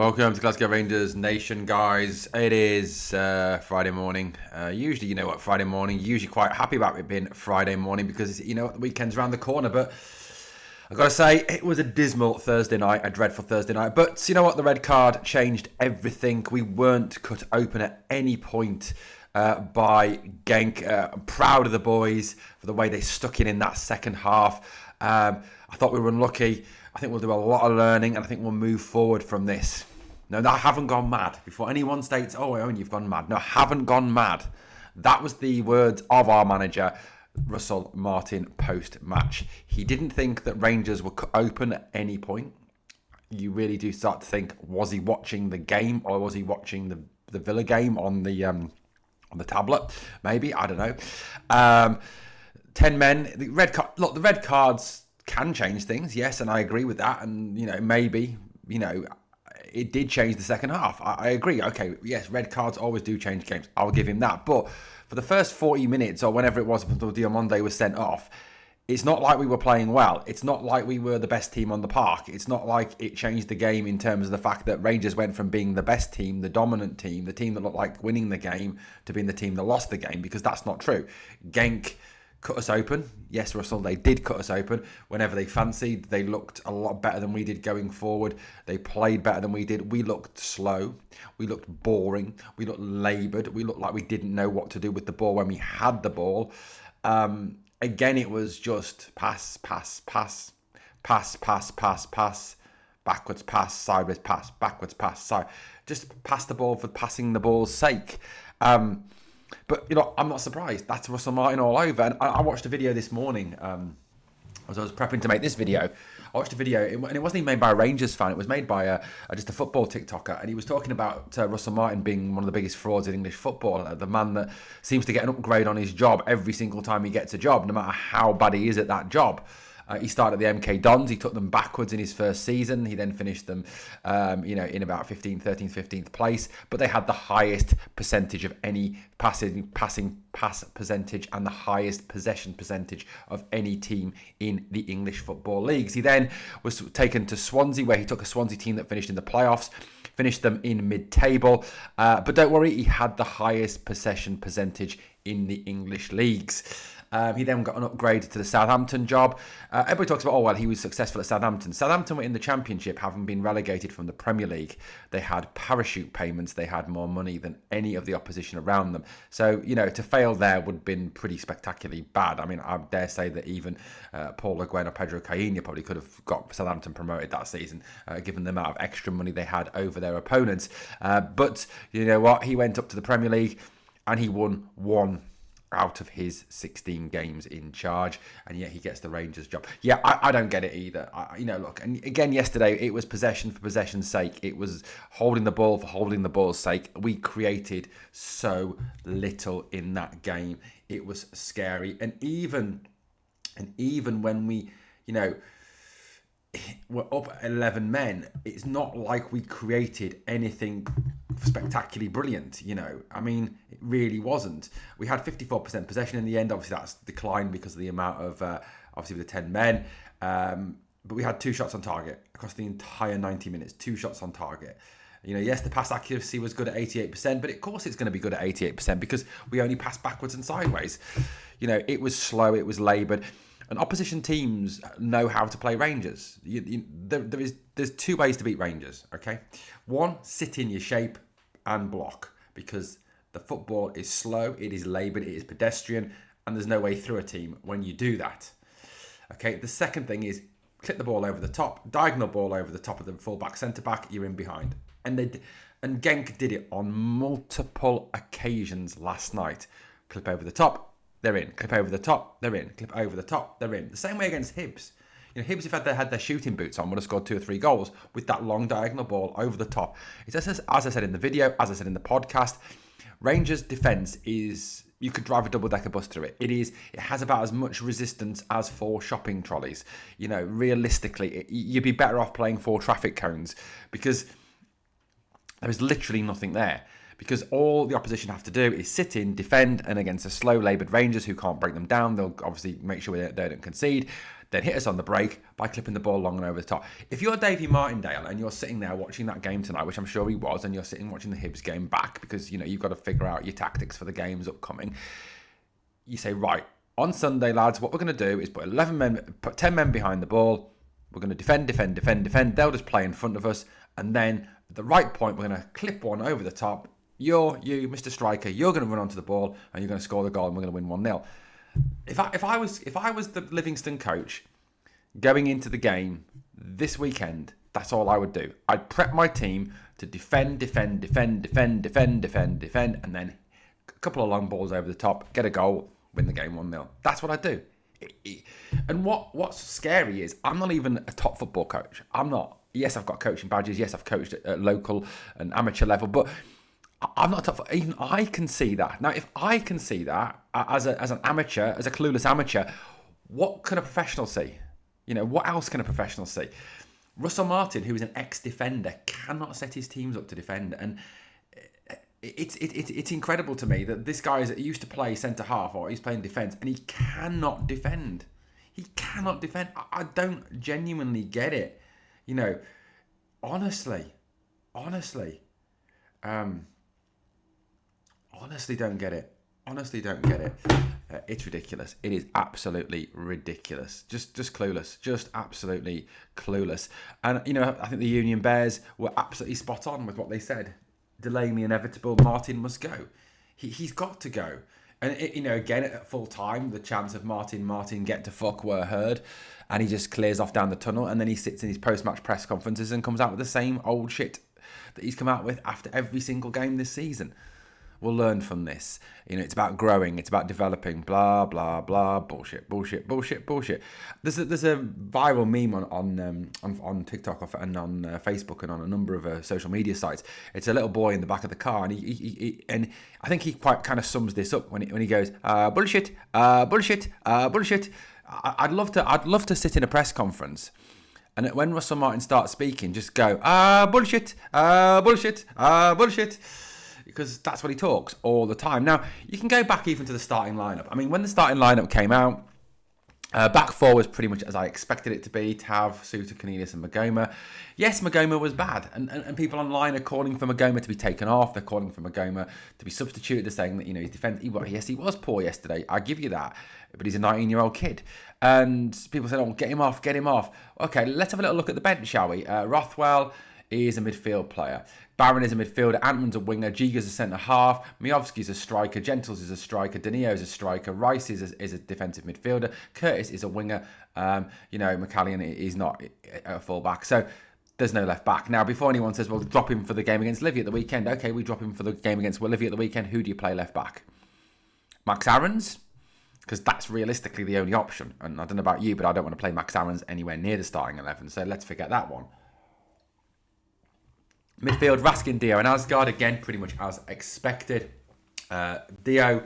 Welcome to Glasgow Rangers Nation, guys. It is Friday morning. Usually, you know what, Friday morning, usually quite happy about it being Friday morning because, you know what, the weekend's around the corner. But I've got to say, it was a dismal Thursday night, a dreadful Thursday night. But you know what, the red card changed everything. We weren't cut open at any point by Genk. I'm proud of the boys for the way they stuck in that second half. I thought we were unlucky. I think we'll do a lot of learning, and I think we'll move forward from this. No, I haven't gone mad. Before anyone states, oh, Owen, you've gone mad. No, I haven't gone mad. That was the words of our manager, Russell Martin, post-match. He didn't think that Rangers were open at any point. You really do start to think, was he watching the game, or was he watching the Villa game on the tablet? Maybe, I don't know. 10 men, the red card. Look, the red cards can change things, yes, and I agree with that. And, you know, maybe, you know, it did change the second half. I agree. Okay, yes, red cards always do change games. I'll give him that. But for the first 40 minutes or whenever it was until Diomande was sent off, it's not like we were playing well. It's not like we were the best team on the park. It's not like it changed the game in terms of the fact that Rangers went from being the best team, the dominant team, the team that looked like winning the game, to being the team that lost the game, because that's not true. Genk cut us open. Yes, Russell, they did cut us open whenever they fancied. They looked a lot better than we did going forward. They played better than we did. We looked slow. We looked boring. We looked laboured. We looked like we didn't know what to do with the ball when we had the ball. Again, it was just pass, pass, pass, pass, pass, pass, pass, backwards pass, sideways pass, backwards pass, side. Just pass the ball for passing the ball's sake. But, you know, I'm not surprised. That's Russell Martin all over. And I watched a video this morning as I was prepping to make this video. I watched a video, and it wasn't even made by a Rangers fan. It was made by just a football TikToker. And he was talking about Russell Martin being one of the biggest frauds in English football. The man that seems to get an upgrade on his job every single time he gets a job, no matter how bad he is at that job. He started at the MK Dons. He took them backwards in his first season. He then finished them, in about 15th place. But they had the highest percentage of any passing pass percentage and the highest possession percentage of any team in the English football leagues. He then was taken to Swansea, where he took a Swansea team that finished in the playoffs, finished them in mid-table. But don't worry, he had the highest possession percentage in the English leagues. He then got an upgrade to the Southampton job. Everybody talks about, oh, well, he was successful at Southampton. Southampton were in the Championship, having been relegated from the Premier League. They had parachute payments. They had more money than any of the opposition around them. So, you know, to fail there would have been pretty spectacularly bad. I mean, I dare say that even Paul Le Guen or Pedro Caíña probably could have got Southampton promoted that season, given the amount of extra money they had over their opponents. But, you know what? He went up to the Premier League and he won one out of his 16 games in charge, and yet he gets the Rangers job. Yeah, I don't get it either. Look, and again, yesterday, it was possession for possession's sake. It was holding the ball for holding the ball's sake. We created so little in that game. It was scary. And even when we, we're up 11 men, it's not like we created anything spectacularly brilliant, I mean, it really wasn't. We had 54% possession in the end. Obviously, that's declined because of the amount of, obviously, with the 10 men. But we had 2 shots on target across the entire 90 minutes, 2 shots on target. Yes, the pass accuracy was good at 88%, but of course it's going to be good at 88% because we only passed backwards and sideways. It was slow, it was laboured. And opposition teams know how to play Rangers. There's 2 ways to beat Rangers, okay? 1, sit in your shape and block, because the football is slow, it is laboured, it is pedestrian, and there's no way through a team when you do that. Okay, the second thing is clip the ball over the top, diagonal ball over the top of the full-back, centre-back, you're in behind. And Genk did it on multiple occasions last night. Clip over the top, they're in. Clip over the top, they're in. Clip over the top, they're in. The same way against Hibs. Hibs, if they had their shooting boots on, would have scored 2 or 3 goals with that long diagonal ball over the top. It's as I said in the video, as I said in the podcast, Rangers' defence is, you could drive a double-decker bus through it. It has about as much resistance as 4 shopping trolleys. Realistically, you'd be better off playing 4 traffic cones, because there is literally nothing there. Because all the opposition have to do is sit in, defend, and against a slow laboured Rangers who can't break them down, they'll obviously make sure they don't concede. then hit us on the break by clipping the ball long and over the top. If you're Davy Martindale and you're sitting there watching that game tonight, which I'm sure he was, and you're sitting watching the Hibs game back because, you've got to figure out your tactics for the games upcoming, you say, right, on Sunday, lads, what we're going to do is put 10 men behind the ball. We're going to defend. They'll just play in front of us. And then at the right point, we're going to clip one over the top. You, Mr. Striker, you're going to run onto the ball and you're going to score the goal and we're going to win 1-0. If I was the Livingston coach going into the game this weekend, that's all I would do. I'd prep my team to defend, and then a couple of long balls over the top, get a goal, win the game 1-0. That's what I do. And what's scary is I'm not even a top football coach. I'm not. Yes, I've got coaching badges. Yes, I've coached at local and amateur level, but I'm not top. Even I can see that. Now, if I can see that as an amateur, as a clueless amateur, what can a professional see? What else can a professional see? Russell Martin, who is an ex-defender, cannot set his teams up to defend, and it's incredible to me that this guy used to play centre half or he's playing defence, and he cannot defend. He cannot defend. I don't genuinely get it. Honestly, honestly don't get it. It's ridiculous. It is absolutely ridiculous. Just clueless. Just absolutely clueless. And, I think the Union Bears were absolutely spot on with what they said. Delaying the inevitable, Martin must go. He's got to go. And, again, at full time, the chance of Martin get to fuck were heard. And he just clears off down the tunnel. And then he sits in his post-match press conferences and comes out with the same old shit that he's come out with after every single game this season. We'll learn from this. It's about growing. It's about developing. Blah, blah, blah. Bullshit. There's a viral meme on TikTok and on Facebook and on a number of social media sites. It's a little boy in the back of the car, and he I think he quite kind of sums this up when he goes, bullshit. I'd love to sit in a press conference, and when Russell Martin starts speaking, just go, bullshit. Because that's what he talks all the time. Now, you can go back even to the starting lineup. I mean, when the starting lineup came out, back four was pretty much as I expected it to be. Tav, Suter, Cornelius and Magoma. Yes, Magoma was bad. And people online are calling for Magoma to be taken off. They're calling for Magoma to be substituted. They're saying that, his defence... Yes, he was poor yesterday. I give you that. But he's a 19-year-old kid. And people said, get him off. Okay, let's have a little look at the bench, shall we? Rothwell is a midfield player. Barron is a midfielder, Antman's a winger, Giga's a centre-half, Miovski's a striker, Gentles is a striker, Danilo is a striker, Rice is a defensive midfielder, Curtis is a winger, McCallion is not a full-back. So there's no left-back. Now, before anyone says, well, drop him for the game against Livy at the weekend. Okay, we drop him for the game against Livy at the weekend. Who do you play left-back? Max Aarons? Because that's realistically the only option. And I don't know about you, but I don't want to play Max Aarons anywhere near the starting 11. So let's forget that one. Midfield, Raskin, Dio and Asgard. Again, pretty much as expected. Dio,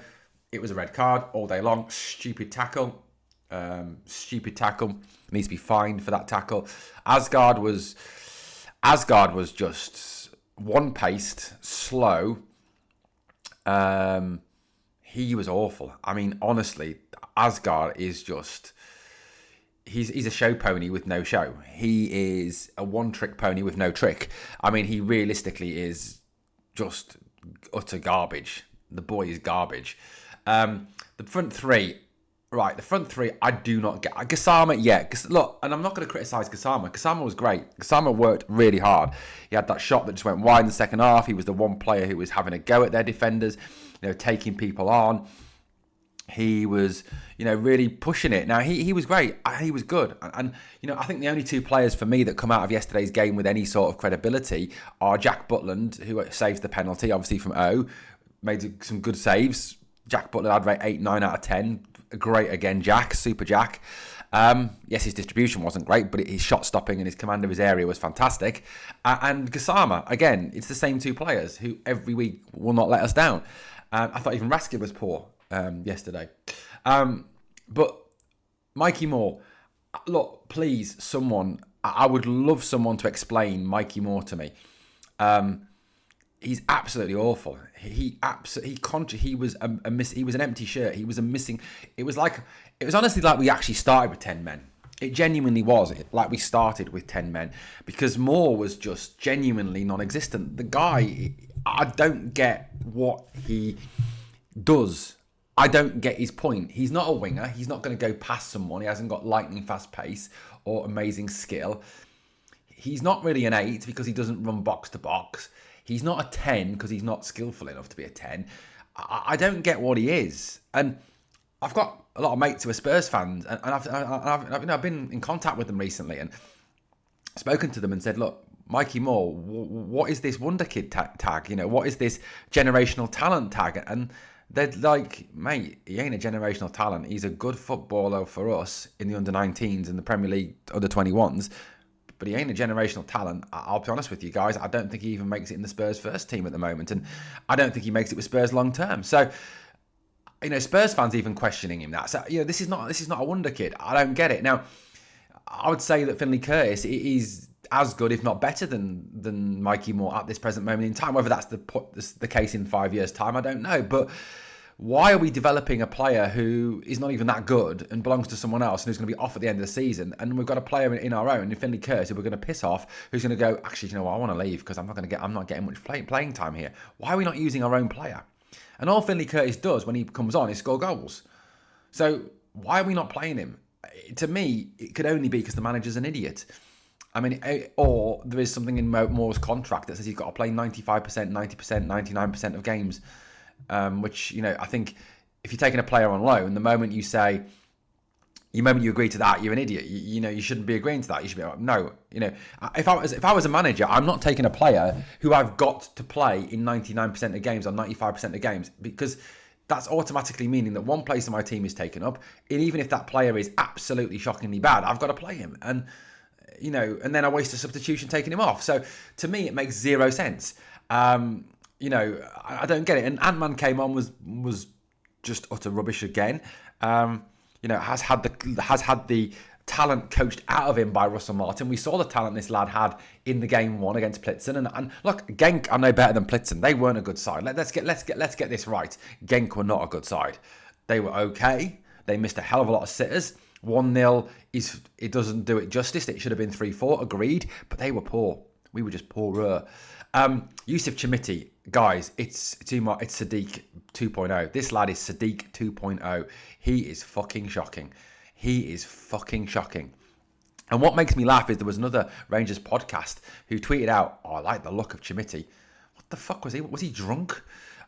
it was a red card all day long. Stupid tackle. Needs to be fined for that tackle. Asgard was just one-paced, slow. He was awful. I mean, honestly, Asgard is just... He's a show pony with no show. He is a one-trick pony with no trick. I mean, he realistically is just utter garbage. The boy is garbage. The front three, I do not get. Gassama, yeah. Look, and I'm not going to criticise Gassama. Gassama was great. Gassama worked really hard. He had that shot that just went wide in the second half. He was the one player who was having a go at their defenders, taking people on. He was, really pushing it. Now, he was great. He was good. And I think the only two players for me that come out of yesterday's game with any sort of credibility are Jack Butland, who saves the penalty, obviously from O, made some good saves. Jack Butland, I'd rate 8, 9 out of 10. Great again, Jack. Super Jack. Yes, his distribution wasn't great, but his shot stopping and his command of his area was fantastic. And Gassama, again, it's the same two players who every week will not let us down. I thought even Raskin was poor yesterday. But Mikey Moore, look, please, someone, I would love someone to explain Mikey Moore to me. He's absolutely awful. He was he was an empty shirt. He was a missing. It was honestly like we actually started with 10 men. It genuinely was like we started with 10 men because Moore was just genuinely non-existent. The guy, I don't get what he does. I don't get his point. He's not a winger. He's not going to go past someone. He hasn't got lightning fast pace or amazing skill. He's not really an 8 because he doesn't run box to box. He's not a 10 because he's not skillful enough to be a 10. I don't get what he is. And I've got a lot of mates who are Spurs fans, and I've been in contact with them recently and spoken to them and said, look, Mikey Moore, what is this wonder kid tag? You know, what is this generational talent tag? And they're like, mate, he ain't a generational talent. He's a good footballer for us in the under-19s and the Premier League under-21s, but he ain't a generational talent. I'll be honest with you guys, I don't think he even makes it in the Spurs first team at the moment, and I don't think he makes it with Spurs long term. So, you know, Spurs fans even questioning him that. So, you know, this is not a wonder kid. I don't get it. Now, I would say that Finlay Curtis is as good, if not better, than Mikey Moore at this present moment in time. Whether that's the case in 5 years' time, I don't know. But why are we developing a player who is not even that good and belongs to someone else and who's going to be off at the end of the season? And we've got a player in our own, in Finlay Curtis, who we're going to piss off, who's going to go, actually, you know what, I want to leave because I'm not getting much playing time here. Why are we not using our own player? And all Finlay Curtis does when he comes on is score goals. So why are we not playing him? To me, it could only be because the manager's an idiot. I mean, or there is something in Moore's contract that says he's got to play 95%, 90%, 99% of games, which, you know, I think if you're taking a player on loan, the moment you agree to that, you're an idiot. You know, you shouldn't be agreeing to that. You should be like, no. You know, if I was a manager, I'm not taking a player who I've got to play in 99% of games or 95% of games, because that's automatically meaning that one place in my team is taken up. And even if that player is absolutely shockingly bad, I've got to play him. And, you know, and then I waste a substitution taking him off. So to me, it makes zero sense. You know, I don't get it. And Ant-Man came on, was just utter rubbish again. You know, has had the talent coached out of him by Russell Martin. We saw the talent this lad had in the game one against Plitzen, and look, Genk are no better than Plitzen. They weren't a good side. Let's get this right. Genk were not a good side. They were okay. They missed a hell of a lot of sitters. 1-0 it doesn't do it justice. It should have been 3-4. Agreed, but they were poor. We were just poorer. Yusuf Chamiti, guys, it's Sadiq 2.0. This lad is Sadiq 2.0. He is fucking shocking. And what makes me laugh is there was another Rangers podcast who tweeted out, "Oh, I like the look of Chamiti." What the fuck was he? Was he drunk?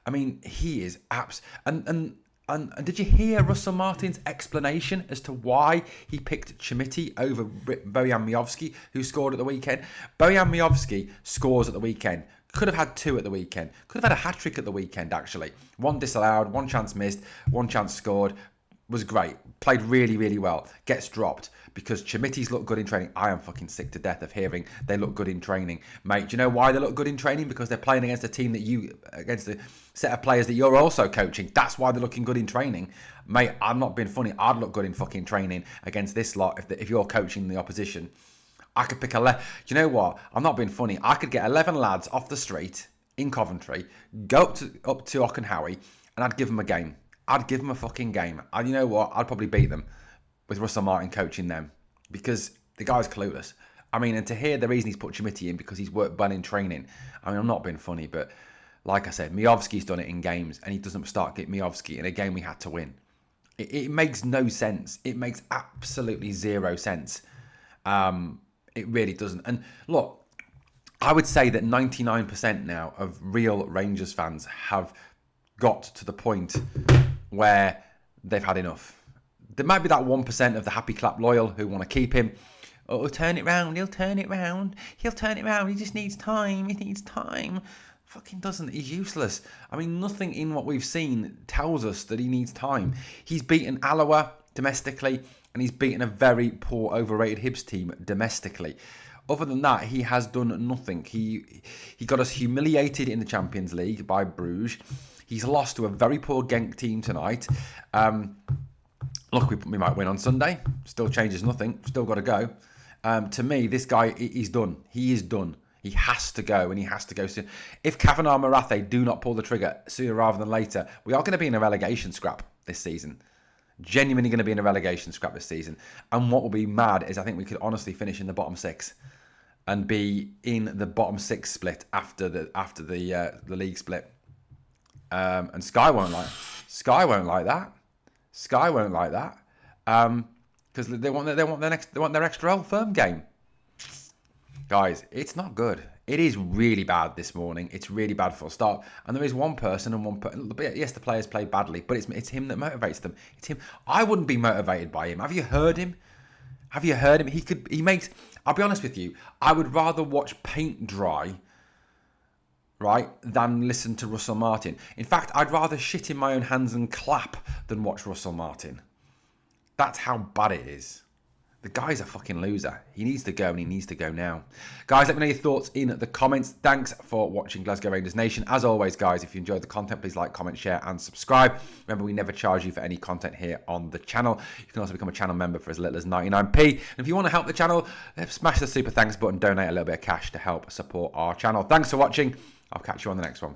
I mean, he is and did you hear Russell Martin's explanation as to why he picked Chamiti over Bojan Miovski, who scored at the weekend? Bojan Miovski scores at the weekend. Could have had 2 at the weekend. Could have had a hat-trick at the weekend, actually. 1 disallowed, 1 chance missed, 1 chance scored. Was great. Played really, really well. Gets dropped because Chamiti's look good in training. I am fucking sick to death of hearing they look good in training. Mate, do you know why they look good in training? Because they're playing against a team against the set of players that you're also coaching. That's why they're looking good in training. Mate, I'm not being funny. I'd look good in fucking training against this lot if you're coaching the opposition. I could pick do you know what? I'm not being funny. I could get 11 lads off the street in Coventry, go up to Ockenhowie, and I'd give them a game. I'd give them a fucking game. And you know what? I'd probably beat them with Russell Martin coaching them, because the guy's clueless. I mean, and to hear the reason he's put Chamiti in because he's worked well in training. I mean, I'm not being funny, but like I said, Miovski's done it in games, and he doesn't start getting Miovski in a game we had to win. It makes no sense. It makes absolutely zero sense. It really doesn't. And look, I would say that 99% now of real Rangers fans have got to the point where they've had enough. There might be that 1% of the happy clap loyal who want to keep him. Oh, he'll turn it round. He just needs time. Fucking doesn't. He's useless. I mean, nothing in what we've seen tells us that he needs time. He's beaten Alloa domestically, and he's beaten a very poor, overrated Hibs team domestically. Other than that, he has done nothing. He got us humiliated in the Champions League by Bruges. He's lost to a very poor Genk team tonight. Look, we might win on Sunday. Still changes nothing. Still got to go. To me, this guy, he's done. He is done. He has to go, and he has to go soon. If Kavanagh Marathe do not pull the trigger sooner rather than later, we are going to be in a relegation scrap this season. Genuinely going to be in a relegation scrap this season. And what will be mad is I think we could honestly finish in the bottom 6 and be in the bottom 6 split after the league split. And Sky won't like that. Sky won't like that. Because they want their extra Old Firm game. Guys, it's not good. It is really bad this morning. It's really bad for a start. And there is one person and one person. Yes, the players play badly, but it's him that motivates them. It's him. I wouldn't be motivated by him. Have you heard him? He makes. I'll be honest with you. I would rather watch paint dry, right, than listen to Russell Martin. In fact, I'd rather shit in my own hands and clap than watch Russell Martin. That's how bad it is. The guy's a fucking loser. He needs to go, and he needs to go now. Guys, let me know your thoughts in the comments. Thanks for watching Glasgow Rangers Nation. As always, guys, if you enjoyed the content, please like, comment, share, and subscribe. Remember, we never charge you for any content here on the channel. You can also become a channel member for as little as 99p. And if you want to help the channel, smash the super thanks button, donate a little bit of cash to help support our channel. Thanks for watching. I'll catch you on the next one.